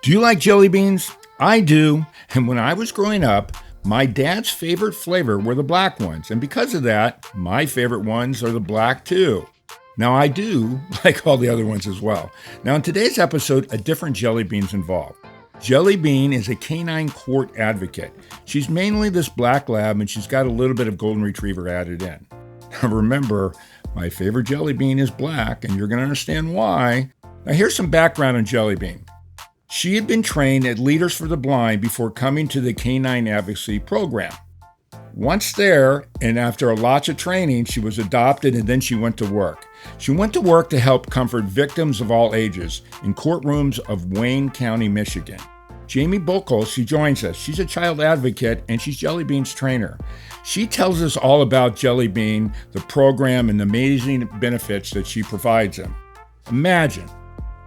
Do you like jelly beans? I do. And when I was growing up, my dad's favorite flavor were the black ones. And because of that, my favorite ones are the black too. Now, I do like all the other ones as well. Now, in today's episode, a different jelly bean's involved. JellyBean is a Canine Court Advocate. She's mainly this black lab, and she's got a little bit of golden retriever added in. Now, remember, my favorite jelly bean is black, and you're going to understand why. Now, here's some background on JellyBean. She had been trained at Leaders for the Blind before coming to the Canine Advocacy program. Once there, and after lots of training, she was adopted and then she went to work. She went to work to help comfort victims of all ages in courtrooms of Wayne County, Michigan. Jamie Buchholtz, she joins us. She's a child advocate and she's JellyBean's trainer. She tells us all about JellyBean, the program, and the amazing benefits that she provides them. Imagine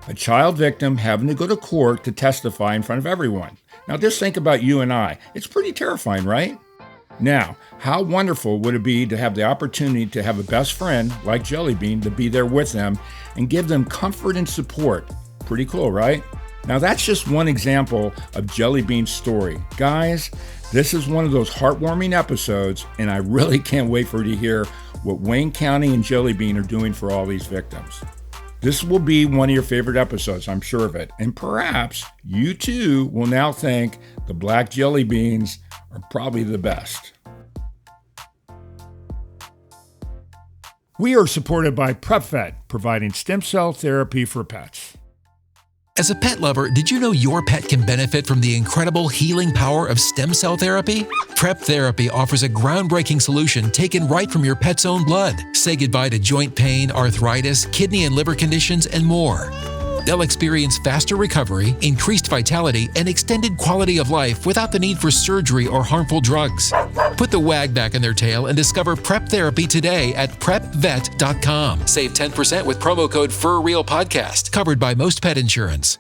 a child victim having to go to court to testify in front of everyone. Now just think about you and I. It's pretty terrifying, right? Now, how wonderful would it be to have the opportunity to have a best friend like JellyBean to be there with them and give them comfort and support? Pretty cool, right? Now, that's just one example of JellyBean's story. Guys, this is one of those heartwarming episodes, and I really can't wait for you to hear what Wayne County and JellyBean are doing for all these victims. This will be one of your favorite episodes, I'm sure of it. And perhaps you too will now think the black jelly beans are probably the best. We are supported by PrepVet, providing stem cell therapy for pets. As a pet lover, did you know your pet can benefit from the incredible healing power of stem cell therapy? Prep Therapy offers a groundbreaking solution taken right from your pet's own blood. Say goodbye to joint pain, arthritis, kidney and liver conditions, and more. They'll experience faster recovery, increased vitality, and extended quality of life without the need for surgery or harmful drugs. Put the wag back in their tail and discover Prep Therapy today at PrepVet.com. Save 10% with promo code FurRealPodcast, covered by most pet insurance.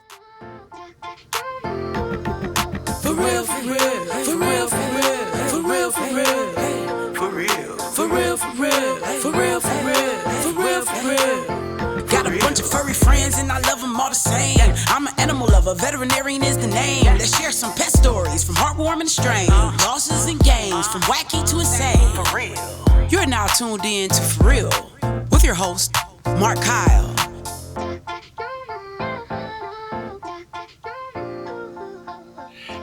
For real, for real, for real, for real, for real, for real, for real, for real, for real, for real, for real, for real, for real. Got a bunch of furry friends and I love them all the same. I'm an animal lover, veterinarian is the name. Let's share some pet stories from heartwarming to strange, losses and gains, from wacky to insane. For real. You're now tuned in to For Real with your host, Mark Kyle.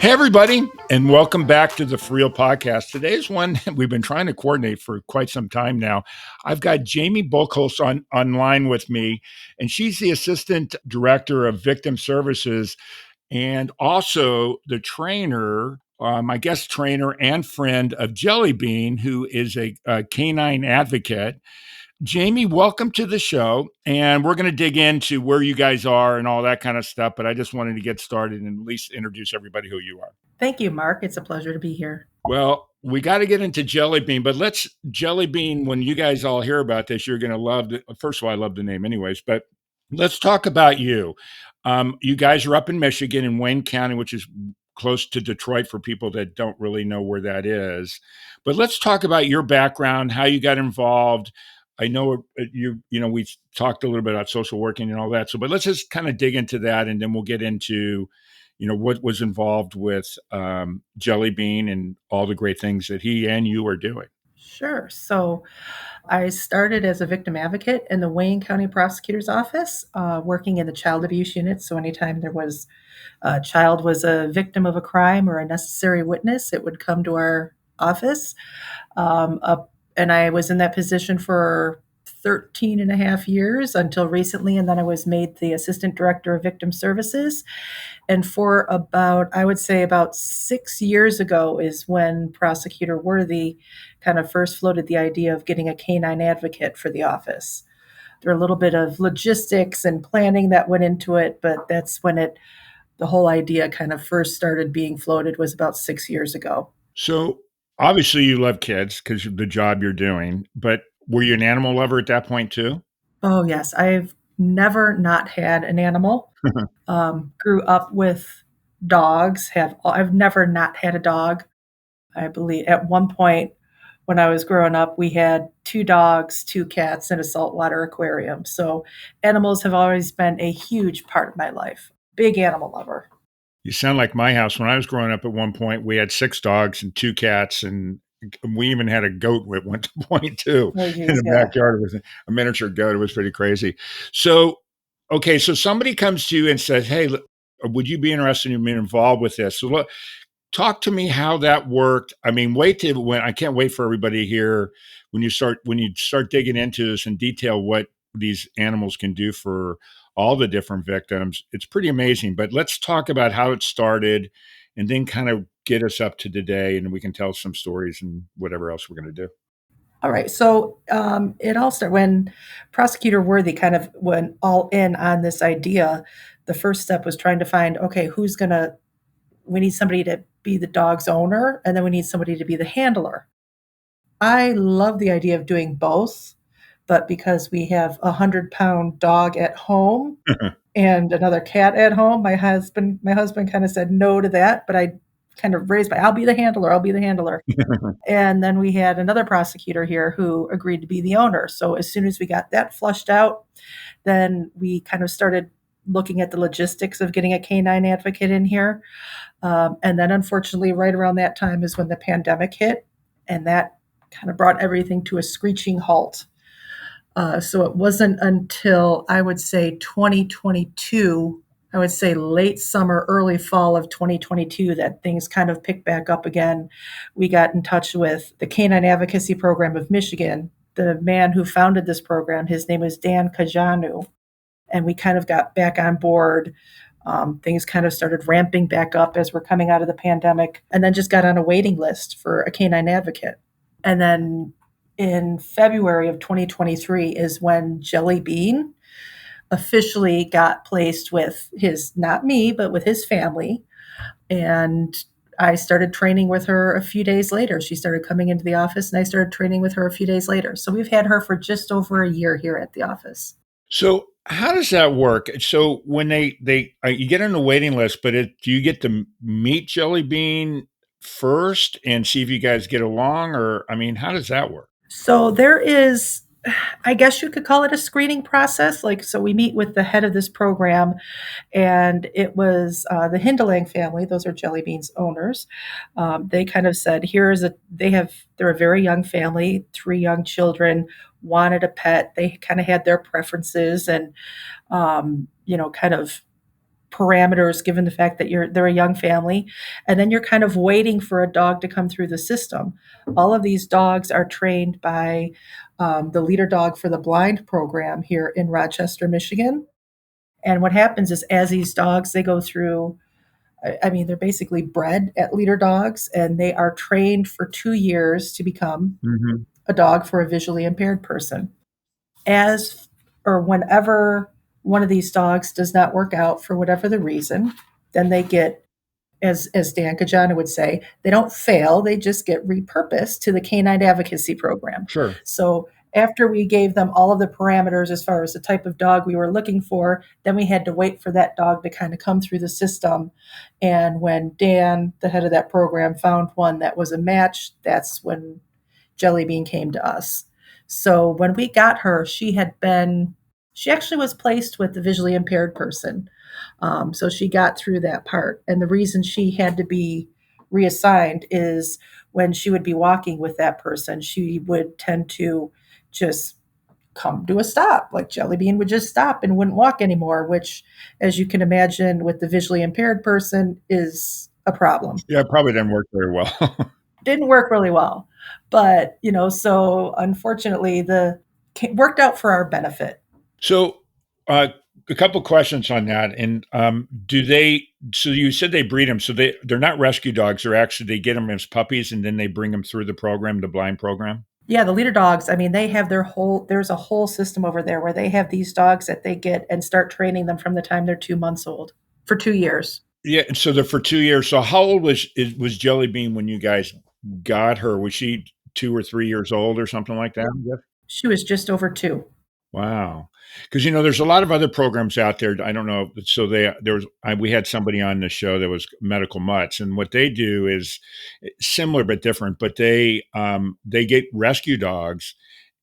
Hey, everybody, and welcome back to the For Real podcast. Today's one we've been trying to coordinate for quite some time now. I've got Jamie Buchholtz online with me, and she's the Assistant Director of Victim Services and also the trainer, my guest trainer and friend of JellyBean, who is a canine advocate. Jamie, welcome to the show, and we're going to dig into where you guys are and all that kind of stuff, but I just wanted to get started and at least introduce everybody who you are. Thank you, Mark. It's a pleasure to be here. Well, we got to get into JellyBean, but let's JellyBean, when you guys all hear about this, you're going to love it. First of all, I love the name anyways, but let's talk about you. You guys are up in Michigan in Wayne County, which is close to Detroit for people that don't really know where that is. But let's talk about your background, how you got involved. I know we talked a little bit about social working and all that. So, but let's just kind of dig into that, and then we'll get into, what was involved with JellyBean and all the great things that he and you are doing. Sure. So I started as a victim advocate in the Wayne County Prosecutor's Office, working in the child abuse unit. So anytime there was a child was a victim of a crime or a necessary witness, it would come to our office. And I was in that position for 13 and a half years until recently. And then I was made the Assistant Director of Victim Services. And for about 6 years ago is when Prosecutor Worthy kind of first floated the idea of getting a canine advocate for the office. There were a little bit of logistics and planning that went into it, but that's when the whole idea kind of first started being floated, was about 6 years ago. So obviously you love kids because of the job you're doing, but were you an animal lover at that point too? Oh, yes. I've never not had an animal. Grew up with dogs. I've never not had a dog. I believe at one point when I was growing up, we had 2 dogs, 2 cats, and a saltwater aquarium. So animals have always been a huge part of my life. Big animal lover. You sound like my house. When I was growing up, at one point, we had 6 dogs and 2 cats, and we even had a goat at one point too Oh, in geez, the yeah. backyard. It was a miniature goat. It was pretty crazy. So, okay, so somebody comes to you and says, "Hey, would you be interested in being involved with this?" So, talk to me how that worked. I mean, wait till when I can't wait for everybody to hear when you start digging into this in detail what these animals can do for all the different victims. It's pretty amazing. But let's talk about how it started and then kind of get us up to today and we can tell some stories and whatever else we're going to do. All right. So it all started when Prosecutor Worthy kind of went all in on this idea. The first step was trying to find, okay, we need somebody to be the dog's owner, and then we need somebody to be the handler. I love the idea of doing both, but because we have a 100-pound dog at home and another cat at home, my husband kind of said no to that, but I kind of raised I'll be the handler, I'll be the handler. And then we had another prosecutor here who agreed to be the owner. So as soon as we got that flushed out, then we kind of started looking at the logistics of getting a canine advocate in here. And then unfortunately, right around that time is when the pandemic hit, and that kind of brought everything to a screeching halt. So it wasn't until I would say 2022, I would say late summer, early fall of 2022, that things kind of picked back up again. We got in touch with the Canine Advocacy Program of Michigan. The man who founded this program, his name is Dan Kajanu, and we kind of got back on board. Things kind of started ramping back up as we're coming out of the pandemic, and then just got on a waiting list for a canine advocate. And then in February of 2023 is when JellyBean officially got placed with not me, but with his family. And I started training with her a few days later. She started coming into the office, and I started training with her a few days later. So we've had her for just over a year here at the office. So how does that work? So when you get on the waiting list, but do you get to meet Jelly Bean first and see if you guys get along, or I mean, how does that work? So there is, I guess you could call it a screening process. So we meet with the head of this program, and it was the Hindelang family. Those are JellyBean's owners. They kind of said, they're a very young family, 3 young children, wanted a pet. They kind of had their preferences and, kind of parameters given the fact that they're a young family, and then you're kind of waiting for a dog to come through the system. All of these dogs are trained by the leader dog for the blind program here in Rochester, Michigan. And what happens is, as these dogs, they go through, I mean, they're basically bred at leader dogs, and they are trained for 2 years to become a dog for a visually impaired person. Whenever one of these dogs does not work out for whatever the reason, then they get, as Dan Kajana would say, they don't fail, they just get repurposed to the Canine Advocacy Program. Sure. So after we gave them all of the parameters as far as the type of dog we were looking for, then we had to wait for that dog to kind of come through the system. And when Dan, the head of that program, found one that was a match, that's when JellyBean came to us. So when we got her, she actually was placed with the visually impaired person. So she got through that part. And the reason she had to be reassigned is when she would be walking with that person, she would tend to just come to a stop. Like JellyBean would just stop and wouldn't walk anymore, which, as you can imagine, with the visually impaired person is a problem. Yeah, it probably didn't work very well. Didn't work really well. But, so unfortunately, worked out for our benefit. So, a couple questions on that. And so you said they breed them. So they're not rescue dogs. They get them as puppies and then they bring them through the program, the blind program? Yeah, the leader dogs, I mean, they have there's a whole system over there where they have these dogs that they get and start training them from the time they're 2 months old for 2 years. Yeah. And so they're for 2 years. So how old was JellyBean when you guys got her? Was she 2 or 3 years old or something like that? Yeah. She was just over 2. Wow. Because there's a lot of other programs out there. I don't know. So we had somebody on the show that was Medical Mutts, and what they do is similar but different. But they get rescue dogs,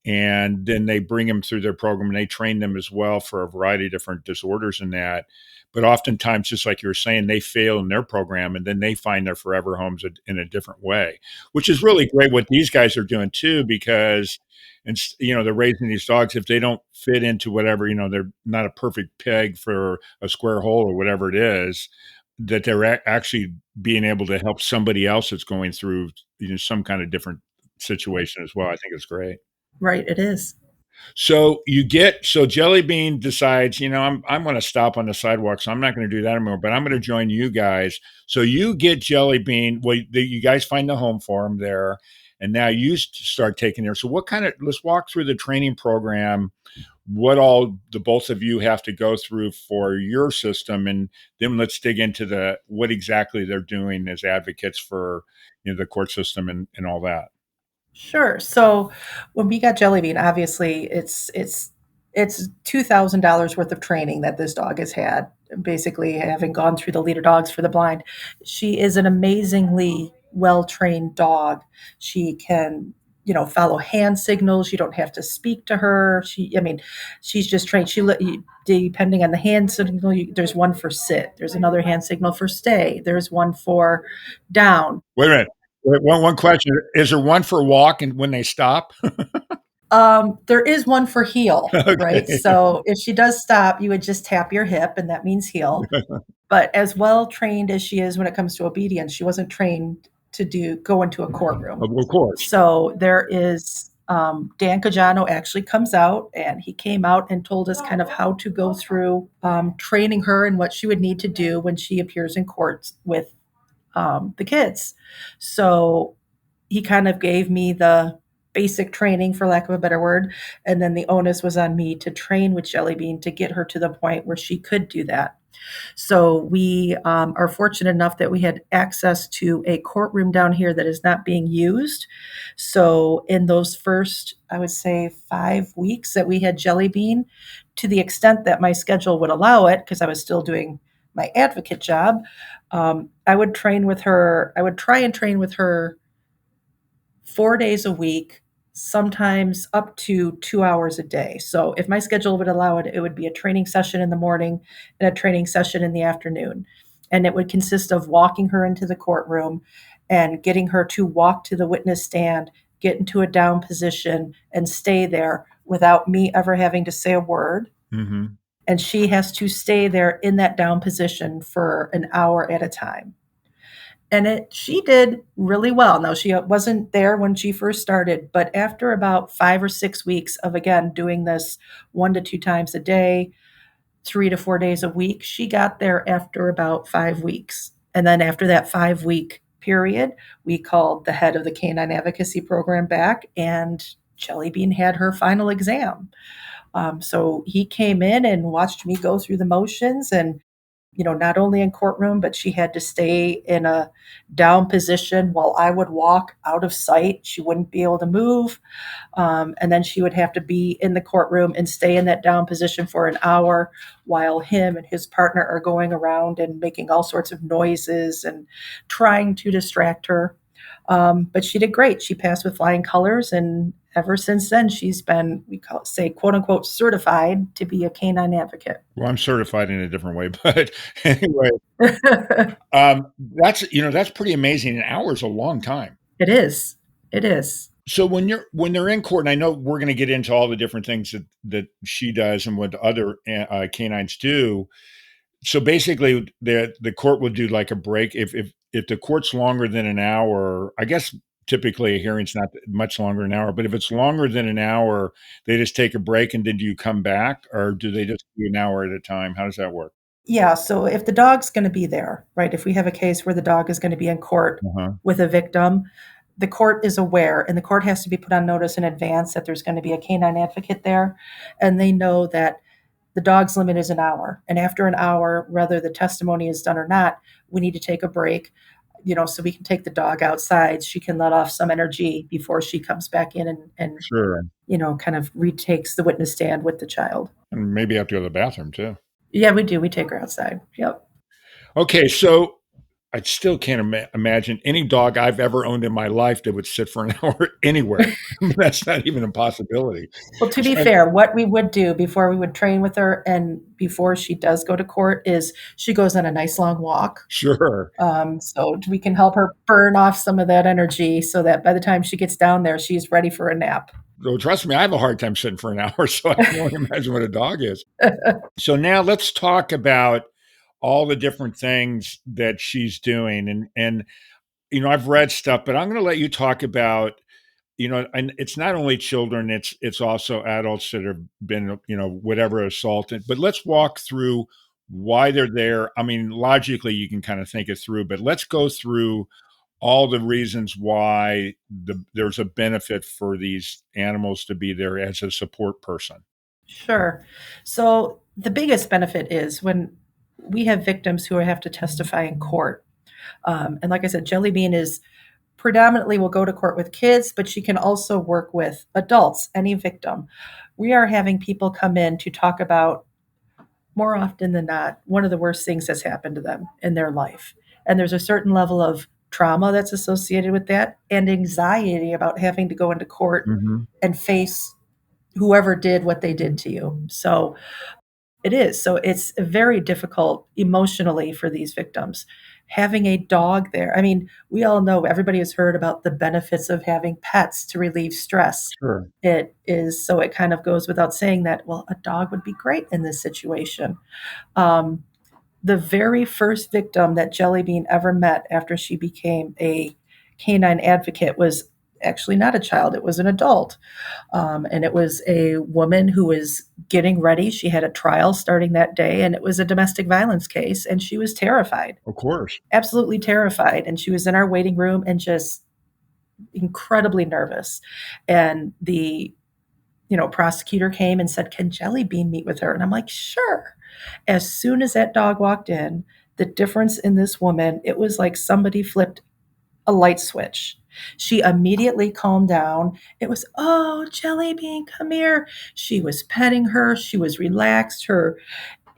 and then they bring them through their program and they train them as well for a variety of different disorders and that. But oftentimes, just like you were saying, they fail in their program and then they find their forever homes in a different way, which is really great what these guys are doing too, because and they're raising these dogs. If they don't fit into whatever, they're not a perfect peg for a square hole or whatever it is, that they're actually being able to help somebody else that's going through some kind of different situation as well. I think it's great. Right, it is. So JellyBean decides, I'm going to stop on the sidewalk, so I'm not going to do that anymore. But I'm going to join you guys. So you get JellyBean. Well, you guys find the home for him there, and now you start taking there. So let's walk through the training program. What all the both of you have to go through for your system, and then let's dig into what exactly they're doing as advocates for the court system and all that. Sure. So when we got JellyBean, obviously it's $2,000 worth of training that this dog has had. Basically, having gone through the Leader Dogs for the Blind, she is an amazingly well-trained dog. She can, follow hand signals. You don't have to speak to her. She's just trained. Depending on the hand signal, there's one for sit. There's another hand signal for stay. There's one for down. Wait a minute. One question. Is there one for walk and when they stop? There is one for heel, Okay. right? So if she does stop, you would just tap your hip and that means heel. But as well trained as she is when it comes to obedience, she wasn't trained to go into a courtroom. Of course. So there is Dan Cajano actually comes out, and he came out and told us kind of how to go through training her and what she would need to do when she appears in court with the kids. So he kind of gave me the basic training, for lack of a better word, and then the onus was on me to train with JellyBean to get her to the point where she could do that. So we are fortunate enough that we had access to a courtroom down here that is not being used. So in those first, I would say, 5 weeks that we had JellyBean, to the extent that my schedule would allow it, because I was still doing my advocate job, I would train with her. I would try and train with her 4 days a week, sometimes up to 2 hours a day. So if my schedule would allow it, it would be a training session in the morning and a training session in the afternoon. And it would consist of walking her into the courtroom and getting her to walk to the witness stand, get into a down position, and stay there without me ever having to say a word. Mm-hmm. And she has to stay there in that down position for an hour at a time. And she did really well. Now, she wasn't there when she first started, but after about 5 or 6 weeks of, again, doing this 1 to 2 times a day, 3 to 4 days a week, she got there after about 5 weeks. And then after that 5-week period, we called the head of the Canine Advocacy Program back, and JellyBean had her final exam. So he came in and watched me go through the motions, and not only in courtroom, but she had to stay in a down position while I would walk out of sight. She wouldn't be able to move. And then she would have to be in the courtroom and stay in that down position for an hour while him and his partner are going around and making all sorts of noises and trying to distract her. But she did great. She passed with flying colors, and ever since then, she's been, quote unquote, certified to be a canine advocate. Well, I'm certified in a different way, but anyway, that's pretty amazing. An hour is a long time. It is. It is. So when they're in court, and I know we're going to get into all the different things that she does and what other canines do. So basically, the court would do like a break if the court's longer than an hour. I guess typically a hearing's not much longer than an hour, but if it's longer than an hour, they just take a break, and then do you come back, or do they just do an hour at a time? How does that work? Yeah. So if the dog's going to be there, right? If we have a case where the dog is going to be in court with a victim, the court is aware, and the court has to be put on notice in advance that there's going to be a canine advocate there, and they know that the dog's limit is an hour. And after an hour, whether the testimony is done or not, we need to take a break, so we can take the dog outside. She can let off some energy before she comes back in and Sure. kind of retakes the witness stand with the child. And maybe have to go to the bathroom too. Yeah, we do. We take her outside. Yep. Okay. So I still can't imagine any dog I've ever owned in my life that would sit for an hour anywhere. That's not even a possibility. Well, to be So fair, what we would do before we would train with her and before she does go to court is she goes on a nice long walk. sure. So we can help her burn off some of that energy so that by the time she gets down there, she's ready for a nap. So trust me, I have a hard time sitting for an hour, so I can only imagine what a dog is. So now let's talk about all the different things that she's doing. And I've read stuff, but I'm going to let you talk about, and it's not only children, it's also adults that have been, whatever assaulted. But let's walk through why they're there. I mean, logically, you can kind of think it through, but let's go through all the reasons why there's a benefit for these animals to be there as a support person. Sure. So the biggest benefit is when we have victims who have to testify in court. And like I said, JellyBean is predominantly will go to court with kids, but she can also work with adults, any victim. We are having people come in to talk about, more often than not, one of the worst things that's happened to them in their life. And there's a certain level of trauma that's associated with that and anxiety about having to go into court Mhm. and face whoever did what they did to you. So it is. So it's very difficult emotionally for these victims. Having a dog there. I mean, we all know, everybody has heard about the benefits of having pets to relieve stress. Sure. It is, so it kind of goes without saying that, well, a dog would be great in this situation. The very first victim that JellyBean ever met after she became a canine advocate was actually not a child, it was an adult. And it was a woman who was getting ready. She had a trial starting that day, and it was a domestic violence case, and she was terrified, Of course. absolutely terrified. And she was in our waiting room and just incredibly nervous. And the prosecutor came and said, "Can JellyBean meet with her?" And I'm like, "Sure." As soon as that dog walked in, the difference in this woman, it was like somebody flipped a light switch. She immediately calmed down. It was, "Oh, JellyBean, come here." She was petting her. She was relaxed. Her,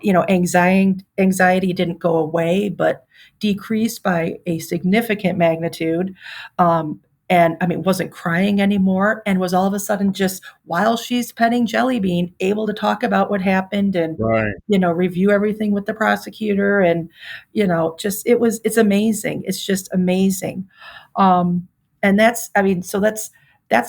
anxiety didn't go away, but decreased by a significant magnitude. And I mean, wasn't crying anymore, and was all of a sudden, just while she's petting JellyBean, able to talk about what happened and Right. review everything with the prosecutor. And just it's amazing. It's just amazing. And that's, I mean, so that's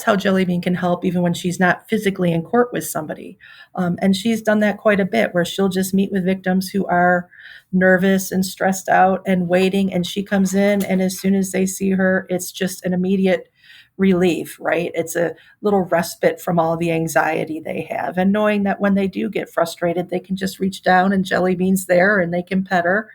how JellyBean can help even when she's not physically in court with somebody. And she's done that quite a bit, where she'll just meet with victims who are nervous and stressed out and waiting, and she comes in, and as soon as they see her, it's just an immediate relief, right? It's a little respite from all the anxiety they have, and knowing that when they do get frustrated, they can just reach down and JellyBean's there and they can pet her.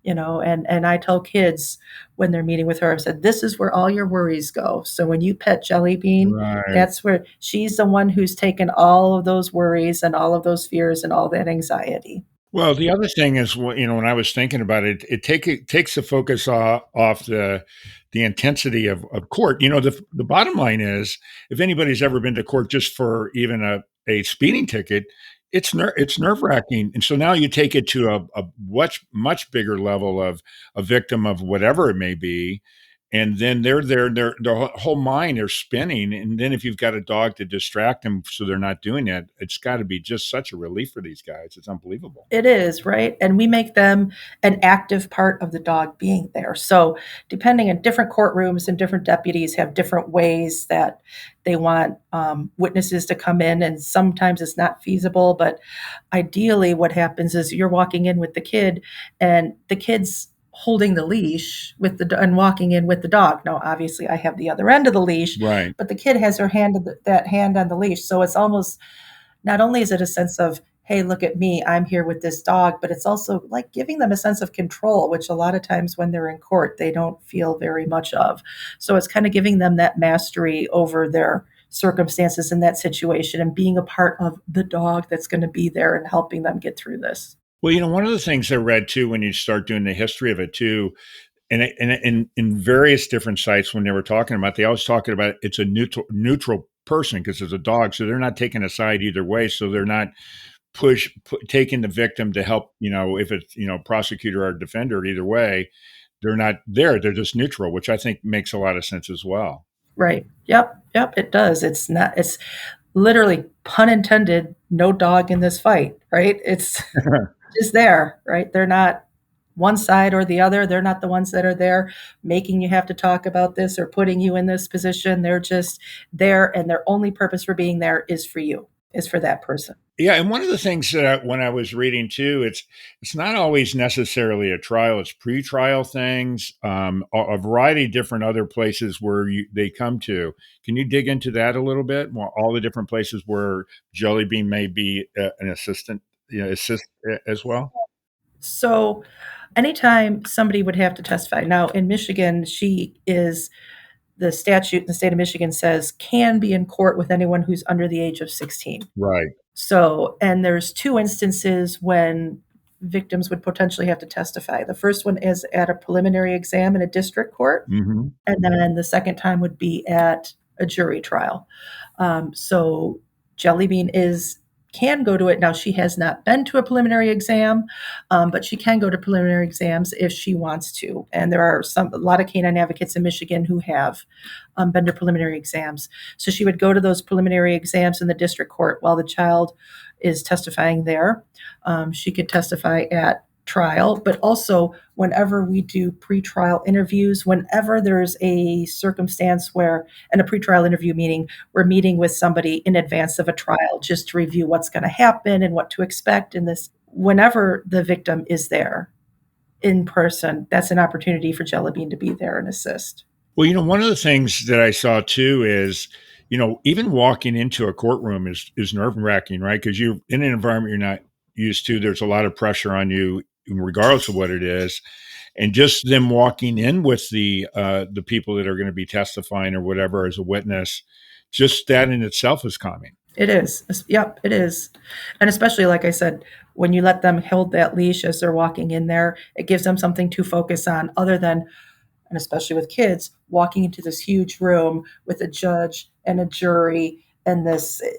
And I tell kids when they're meeting with her, I said, "This is where all your worries go. So when you pet JellyBean, Right. that's where she's the one who's taken all of those worries and all of those fears and all that anxiety." Well, the other thing is, when I was thinking about it, it takes the focus off the intensity of court. The bottom line is, if anybody's ever been to court just for even a speeding ticket, it's nerve wracking. And so now you take it to a much bigger level of a victim of whatever it may be. And then they're there, their whole mind are spinning. And then if you've got a dog to distract them so they're not doing that, it's got to be just such a relief for these guys. It's unbelievable. It is, right? And we make them an active part of the dog being there. So, depending on different courtrooms and different deputies have different ways that they want witnesses to come in, and sometimes it's not feasible. But ideally, what happens is you're walking in with the kid, and the kid's holding the leash with and walking in with the dog. Now, obviously, I have the other end of the leash, Right. but the kid has her that hand on the leash. So it's almost, not only is it a sense of, "Hey, look at me, I'm here with this dog," but it's also like giving them a sense of control, which a lot of times when they're in court, they don't feel very much of. So it's kind of giving them that mastery over their circumstances in that situation and being a part of the dog that's going to be there and helping them get through this. Well, one of the things I read too, when you start doing the history of it too, and in various different sites when they were talking about, they always talking about it's a neutral person because it's a dog, so they're not taking a side either way. So they're not taking the victim to help, if it's prosecutor or defender either way. they're not there. They're just neutral, which I think makes a lot of sense as well. Right. Yep. Yep. It does. It's literally, pun intended, no dog in this fight, right? It's just there, right? They're not one side or the other. They're not the ones that are there making you have to talk about this or putting you in this position. They're just there, and their only purpose for being there is for you, is for that person. Yeah, and one of the things that when I was reading too, it's not always necessarily a trial; it's pre-trial things, a variety of different other places where they come to. Can you dig into that a little bit? Well, all the different places where JellyBean may be an assistant, assist as well. So, anytime somebody would have to testify, now in Michigan, the statute in the state of Michigan says can be in court with anyone who's under the age of 16. Right. So, and there's two instances when victims would potentially have to testify. The first one is at a preliminary exam in a district court, Hmm. and then the second time would be at a jury trial. So Jellybean can go to it. Now, she has not been to a preliminary exam, but she can go to preliminary exams if she wants to. And there are a lot of canine advocates in Michigan who have been to preliminary exams. So she would go to those preliminary exams in the district court while the child is testifying there. She could testify at trial, but also whenever we do pretrial interviews, whenever there's a circumstance where, and a pretrial interview meaning we're meeting with somebody in advance of a trial just to review what's going to happen and what to expect in this, whenever the victim is there in person, that's an opportunity for JellyBean to be there and assist. Well, one of the things that I saw too is, even walking into a courtroom is nerve-wracking, right? Because you're in an environment you're not used to. There's a lot of pressure on you, regardless of what it is. And just them walking in with the people that are going to be testifying or whatever as a witness, just that in itself is calming. It is. Yep, it is. And especially, like I said, when you let them hold that leash as they're walking in there, it gives them something to focus on other than, and especially with kids, walking into this huge room with a judge and a jury, and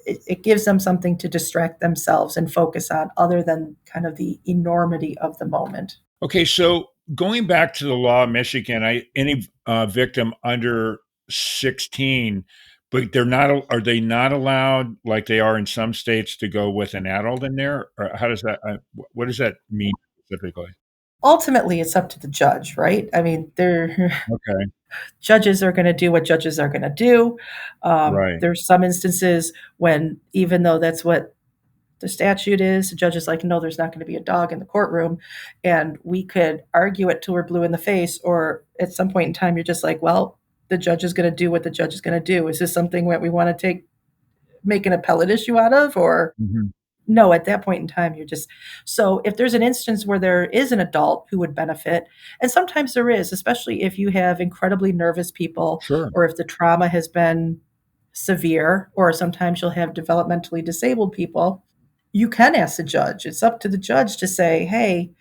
it gives them something to distract themselves and focus on other than kind of the enormity of the moment. Okay, so going back to the law of Michigan, any victim under 16, but are they not allowed, like they are in some states, to go with an adult in there? Or how does that, what does that mean specifically? Ultimately, it's up to the judge, right? I mean, Okay, judges are going to do what judges are going to do. right. There's some instances when, even though that's what the statute is, the judge is like, no, there's not going to be a dog in the courtroom. And we could argue it till we're blue in the face, or at some point in time, you're just like, well, the judge is going to do what the judge is going to do. Is this something that we want to make an appellate issue out of, or Mhm. no? At that point in time, you're just, so if there's an instance where there is an adult who would benefit, and sometimes there is, especially if you have incredibly nervous people, Sure. or if the trauma has been severe, or sometimes you'll have developmentally disabled people, you can ask the judge. It's up to the judge to say, hey,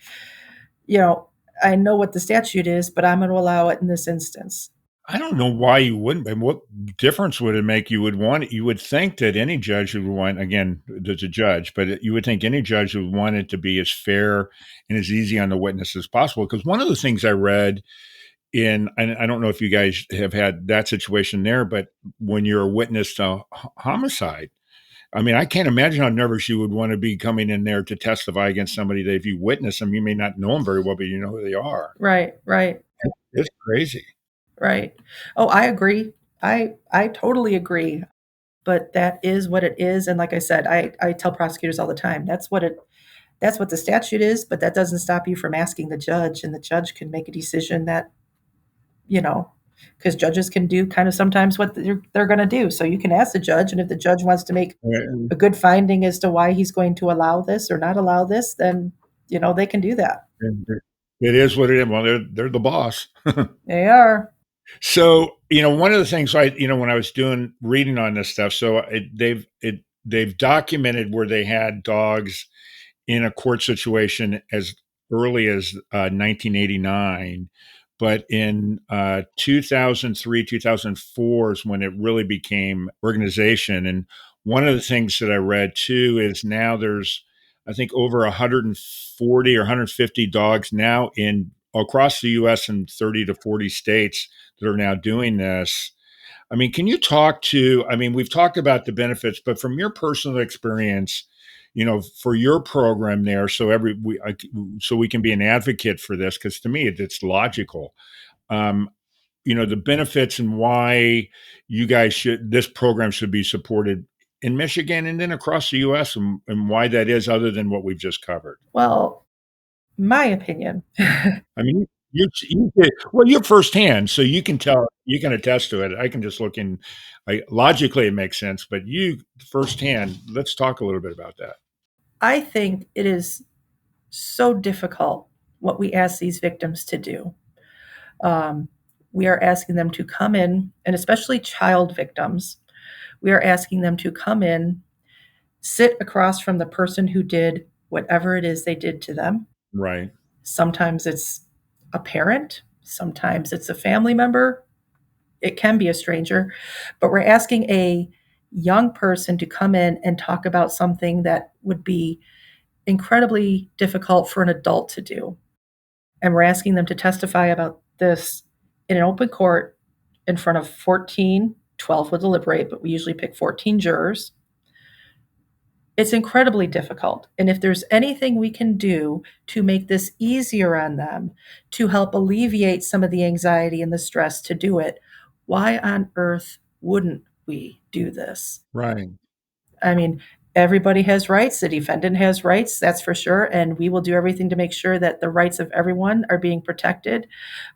I know what the statute is, but I'm going to allow it in this instance. I don't know why you wouldn't. And what difference would it make? You would want it. You would think that any judge would want, again, there's a judge, but you would think any judge would want it to be as fair and as easy on the witness as possible. Because one of the things I read and I don't know if you guys have had that situation there, but when you're a witness to homicide, I mean, I can't imagine how nervous you would want to be coming in there to testify against somebody that if you witness them, you may not know them very well, but you know who they are. Right, right, It's crazy. right. Oh, I agree. I totally agree. But that is what it is. And like I said, I tell prosecutors all the time, that's what the statute is, but that doesn't stop you from asking the judge, and the judge can make a decision that, because judges can do kind of sometimes what they're going to do. So you can ask the judge, and if the judge wants to make a good finding as to why he's going to allow this or not allow this, then, they can do that. It is what it is. Well, they're the boss. They are. So, one of the things when I was reading on this stuff, so they've documented where they had dogs in a court situation as early as 1989, but in 2003, 2004 is when it really became organization. And one of the things that I read too is now there's, I think, over 140 or 150 dogs now in across the US in 30 to 40 states that are now doing this. I mean, can you talk to I mean, we've talked about the benefits, but from your personal experience, for your program there, so we can be an advocate for this, because to me, it's logical. Um, the benefits and why this program should be supported in Michigan and then across the US, and why that is other than what we've just covered. Well, my opinion. I mean, well, you're firsthand, so you can attest to it. I can just look in, logically it makes sense, but you firsthand, let's talk a little bit about that. I think it is so difficult what we ask these victims to do. Um, we are asking them to come in, and especially child victims, we are asking them to come in, sit across from the person who did whatever it is they did to them. Right. Sometimes it's a parent, sometimes it's a family member, it can be a stranger, but we're asking a young person to come in and talk about something that would be incredibly difficult for an adult to do. And we're asking them to testify about this in an open court in front of 14, 12 will deliberate, but we usually pick 14 jurors. It's incredibly difficult. And if there's anything we can do to make this easier on them, to help alleviate some of the anxiety and the stress to do it, why on earth wouldn't we do this? Right. I mean, everybody has rights. The defendant has rights, that's for sure. And we will do everything to make sure that the rights of everyone are being protected.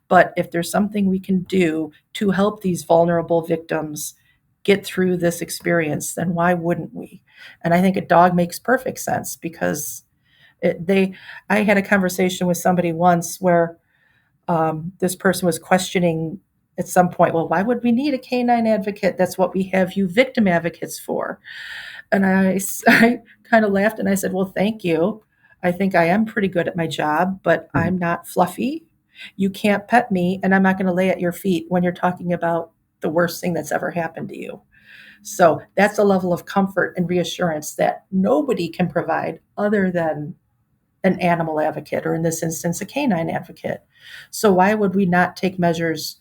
But if there's something we can do to help these vulnerable victims get through this experience, then why wouldn't we? And I think a dog makes perfect sense because I had a conversation with somebody once where this person was questioning at some point, well, why would we need a canine advocate? That's what we have you victim advocates for. And I kind of laughed and I said, well, thank you. I think I am pretty good at my job, but Mhm. I'm not fluffy. You can't pet me, and I'm not going to lay at your feet when you're talking about the worst thing that's ever happened to you. So that's a level of comfort and reassurance that nobody can provide other than an animal advocate, or in this instance, a canine advocate. So why would we not take measures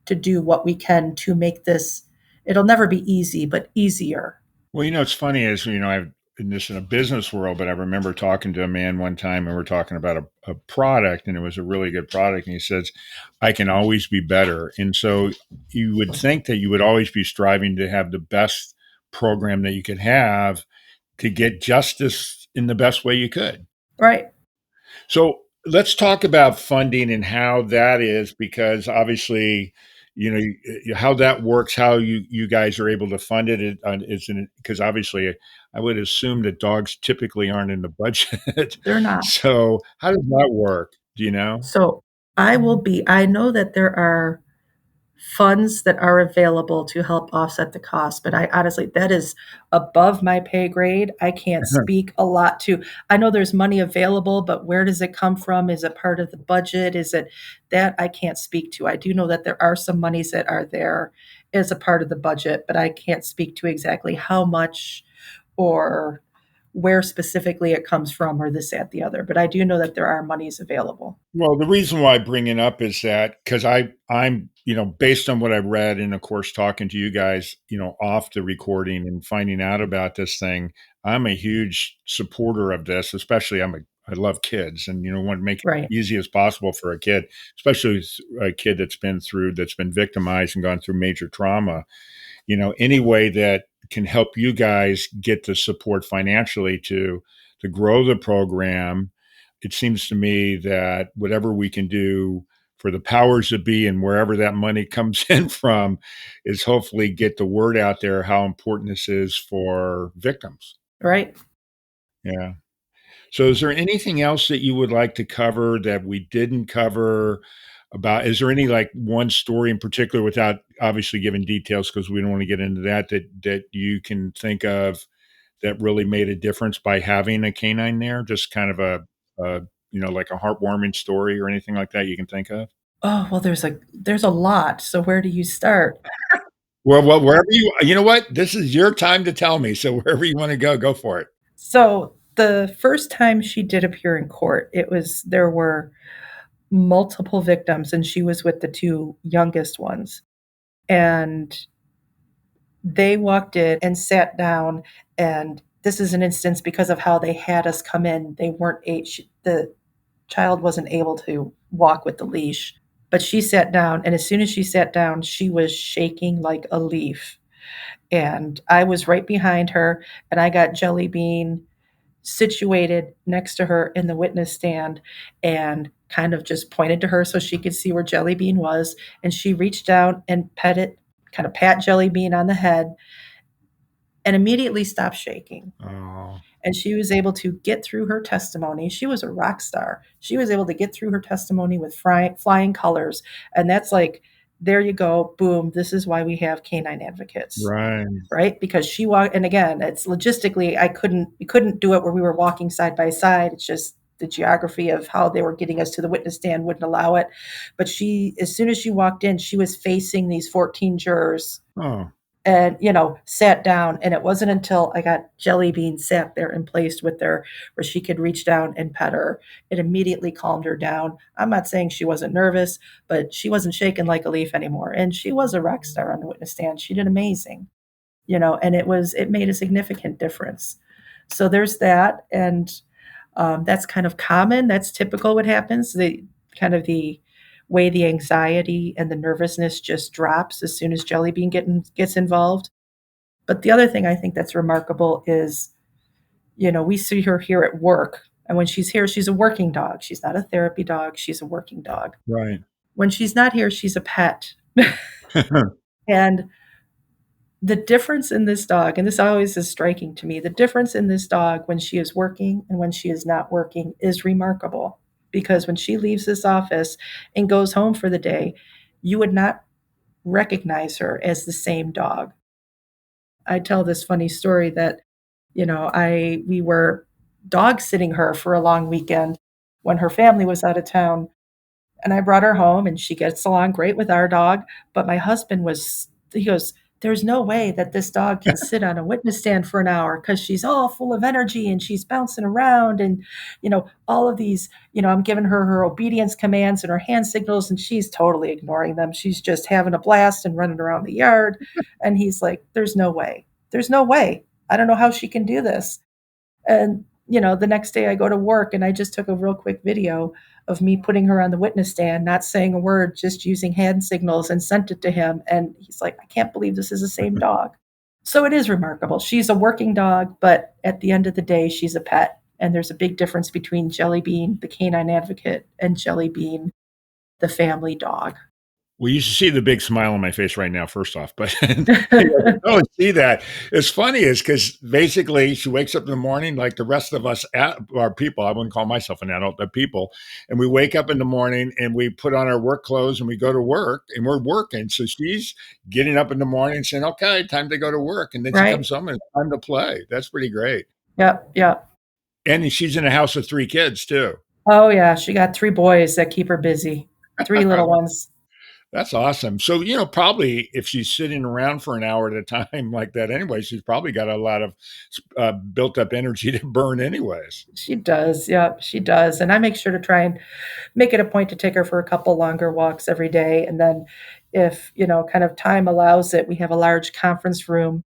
to do what we can to make this, it'll never be easy, but easier. Well, it's funny is, I've in this in a business world, but I remember talking to a man one time and we're talking about a product, and it was a really good product. And he says, I can always be better. And so you would think that you would always be striving to have the best program that you could have to get justice in the best way you could. Right. So let's talk about funding and how that is, because obviously, how that works, how you guys are able to fund it is because obviously I would assume that dogs typically aren't in the budget. They're not. So how does that work? Do you know? So I know that there are funds that are available to help offset the cost, but I honestly, that is above my pay grade. I can't speak a lot to, I know there's money available, but where does it come from? Is it part of the budget? Is it that I can't speak to? I do know that there are some monies that are there as a part of the budget, but I can't speak to exactly how much or where specifically it comes from or this, that, the other. But I do know that there are monies available. Well, the reason why I bring it up is that because I'm based on what I've read and of course talking to you guys off the recording and finding out about this thing, I'm a huge supporter of this. Especially I love kids and want to make it Right. easy as possible for a kid, especially a kid that's been victimized and gone through major trauma. Any way that can help you guys get the support financially to grow the program. It seems to me that whatever we can do for the powers that be and wherever that money comes in from is hopefully get the word out there how important this is for victims. Right. Yeah. So is there anything else that you would like to cover that we didn't cover about, is there any like one story in particular, without obviously giving details because we don't want to get into that you can think of that really made a difference by having a canine there? Just kind of a like a heartwarming story or anything like that you can think of? Oh, well, there's a lot. So where do you start? Well, wherever you know what? This is your time to tell me. So wherever you want to go for it. So the first time she did appear in court, there were multiple victims, and she was with the two youngest ones. And they walked in and sat down, and this is an instance because of how they had us come in. They weren't the child wasn't able to walk with the leash, but she sat down, and as soon as she sat down, she was shaking like a leaf. And I was right behind her, and I got JellyBean situated next to her in the witness stand and kind of just pointed to her so she could see where JellyBean was. And she reached down and kind of pat JellyBean on the head and immediately stopped shaking. Oh, And she was able to get through her testimony. She was a rock star. She was able to get through her testimony with flying colors. And that's like, there you go, boom, this is why we have canine advocates. right. Right? Because she walked, and again, it's logistically, we couldn't do it where we were walking side by side. It's just the geography of how they were getting us to the witness stand wouldn't allow it. But as soon as she walked in, she was facing these 14 jurors Oh, and, sat down. And it wasn't until I got JellyBean sat there and placed with her where she could reach down and pet her. It immediately calmed her down. I'm not saying she wasn't nervous, but she wasn't shaking like a leaf anymore. And she was a rock star on the witness stand. She did amazing. And it made a significant difference. So there's that. And that's kind of common. That's typical what happens. The way the anxiety and the nervousness just drops as soon as JellyBean gets involved. But the other thing I think that's remarkable is, we see her here at work. And when she's here, she's a working dog. She's not a therapy dog. She's a working dog. right. When she's not here, she's a pet. And the difference in this dog, and this always is striking to me, the difference in this dog when she is working and when she is not working is remarkable. Because when she leaves this office and goes home for the day, you would not recognize her as the same dog. I tell this funny story that, we were dog sitting her for a long weekend when her family was out of town. And I brought her home and she gets along great with our dog. But my husband he goes, there's no way that this dog can sit on a witness stand for an hour because she's all full of energy and she's bouncing around and, all of these, I'm giving her obedience commands and her hand signals and she's totally ignoring them. She's just having a blast and running around the yard. And he's like, there's no way. There's no way. I don't know how she can do this. And, the next day I go to work and I just took a real quick video of me putting her on the witness stand, not saying a word, just using hand signals and sent it to him. And he's like, I can't believe this is the same dog. So it is remarkable. She's a working dog, but at the end of the day, she's a pet. And there's a big difference between JellyBean, the canine advocate, and JellyBean, the family dog. Well, you should see the big smile on my face right now, first off, but don't see that. It's funny is because basically she wakes up in the morning like the rest of us our people. I wouldn't call myself an adult, but people. And we wake up in the morning and we put on our work clothes and we go to work and we're working. So she's getting up in the morning saying, okay, time to go to work. And then she Right. comes home and it's time to play. That's pretty great. Yep. And she's in a house with 3 kids too. Oh, yeah. She got 3 boys that keep her busy. 3 little ones. That's awesome. So, probably if she's sitting around for an hour at a time like that anyway, she's probably got a lot of built up energy to burn anyways. She does. Yeah, she does. And I make sure to try and make it a point to take her for a couple longer walks every day. And then if, kind of time allows it, we have a large conference room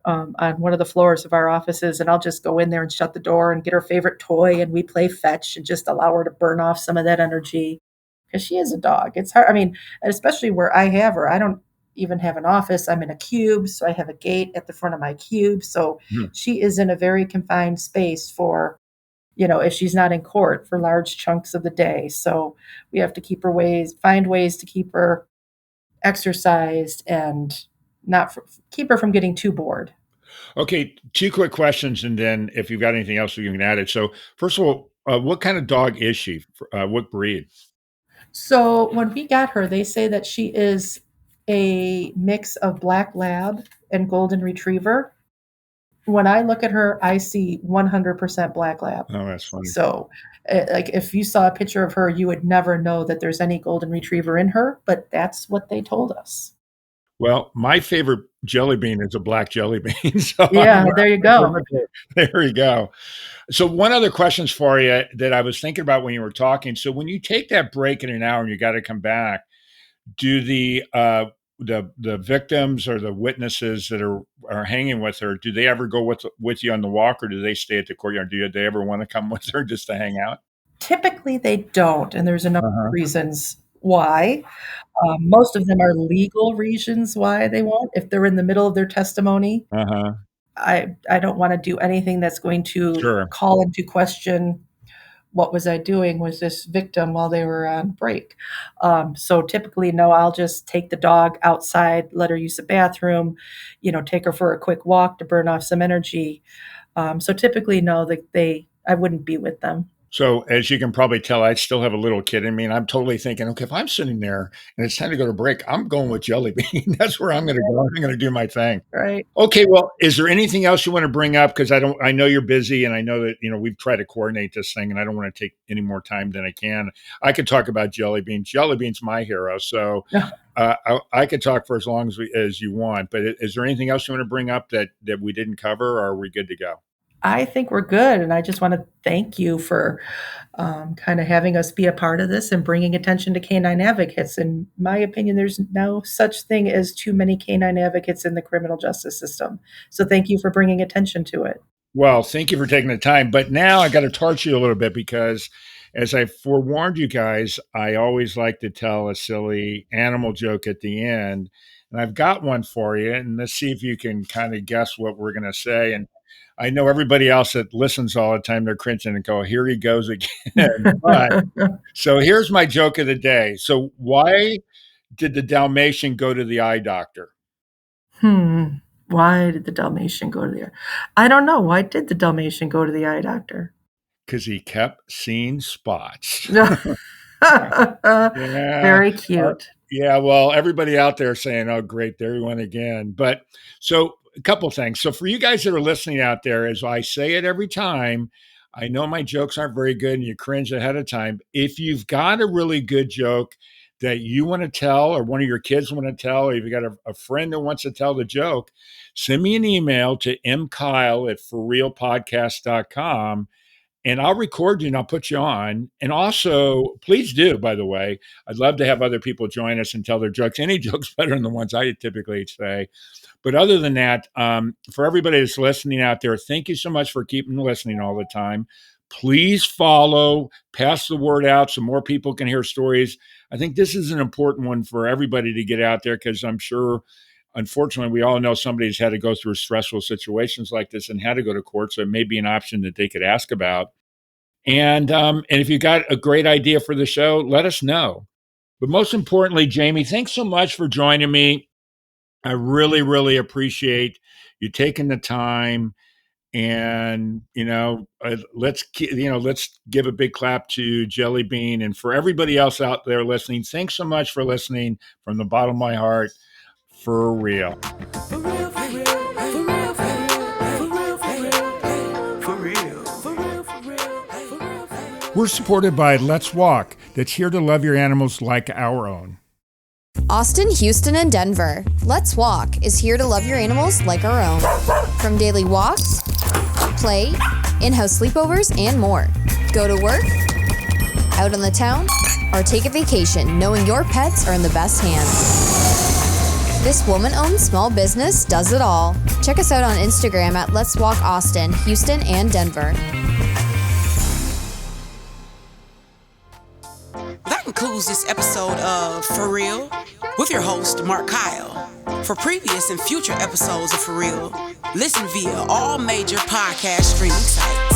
on one of the floors of our offices. And I'll just go in there and shut the door and get her favorite toy. And we play fetch and just allow her to burn off some of that energy. Because she is a dog. It's hard. I mean, especially where I have her, I don't even have an office. I'm in a cube. So I have a gate at the front of my cube. So she is in a very confined space for, if she's not in court for large chunks of the day. So we have to find ways to keep her exercised and keep her from getting too bored. Okay, 2 quick questions, and then if you've got anything else, you can add it. So, first of all, what kind of dog is she? What breed? So when we got her, they say that she is a mix of black lab and golden retriever. When I look at her, I see 100% black lab. Oh, that's funny. So like if you saw a picture of her, you would never know that there's any golden retriever in her, but that's what they told us. Well, my favorite jelly bean is a black jelly bean. So Yeah, there you go. there you go. So one other questions for you that I was thinking about when you were talking. So when you take that break in an hour and you got to come back, do the victims or the witnesses that are hanging with her, do they ever go with you on the walk, or do they stay at the courtyard? Do they ever want to come with her just to hang out? Typically, they don't, and there's a number of Uh-huh. reasons why. Most of them are legal reasons why they won't. If they're in the middle of their testimony, Uh-huh. I don't wanna do anything that's going to Sure. call into question what was I doing with this victim while they were on break. So typically, no, I'll just take the dog outside, let her use the bathroom, take her for a quick walk to burn off some energy. So typically, no, I wouldn't be with them. So as you can probably tell, I still have a little kid in me, and I'm totally thinking, okay, if I'm sitting there and it's time to go to break, I'm going with Jelly Bean. That's where I'm going to go. I'm going to do my thing. Right. Okay, well, is there anything else you want to bring up? Because I know you're busy, and I know that we've tried to coordinate this thing, and I don't want to take any more time than I can. I could talk about Jelly Bean. Jelly Bean's my hero, so I could talk for as long as you want. But is there anything else you want to bring up that we didn't cover, or are we good to go? I think we're good, and I just wanna thank you for, kinda having us be a part of this and bringing attention to canine advocates. In my opinion, there's no such thing as too many canine advocates in the criminal justice system. So thank you for bringing attention to it. Well, thank you for taking the time. But now I got to torch you a little bit because, as I forewarned you guys, I always like to tell a silly animal joke at the end. And I've got one for you. And let's see if you can kind of guess what we're going to say. And I know everybody else that listens all the time, they're cringing and go, here he goes again. But so here's my joke of the day. So, why did the Dalmatian go to the eye doctor? Hmm. Why did the Dalmatian go to the eye? I don't know. Why did the Dalmatian go to the eye doctor? Because he kept seeing spots. Yeah. Very cute. Yeah, well, everybody out there saying, "Oh, great, there he went again." But so a couple things. So for you guys that are listening out there, as I say it every time, I know my jokes aren't very good and you cringe ahead of time. If you've got a really good joke that you want to tell, or one of your kids want to tell, or you've got a friend that wants to tell the joke, send me an email to mkyle@forrealpodcast.com, and I'll record you and I'll put you on. And also, please do, by the way, I'd love to have other people join us and tell their jokes. Any joke's better than the ones I typically say. But other than that, for everybody that's listening out there, thank you so much for keeping listening all the time. Please follow, pass the word out so more people can hear stories. I think this is an important one for everybody to get out there because I'm sure, unfortunately, we all know somebody's had to go through stressful situations like this and had to go to court. So it may be an option that they could ask about. And if you got a great idea for the show, let us know. But most importantly, Jamie, thanks so much for joining me. I really, really appreciate you taking the time. And let's give a big clap to Jelly Bean, and for everybody else out there listening. Thanks so much for listening from the bottom of my heart. For real. For real, for real, for real, for real, for real, for real, for real, for real, for real, for real. We're supported by Let's Walk, that's here to love your animals like our own. Austin, Houston, and Denver. Let's Walk is here to love your animals like our own. From daily walks, play, in-house sleepovers, and more. Go to work, out on the town, or take a vacation knowing your pets are in the best hands. This woman-owned small business does it all. Check us out on Instagram at Let's Walk Austin, Houston, and Denver. That concludes this episode of For Real with your host, Mark Kyle. For previous and future episodes of For Real, listen via all major podcast streaming sites.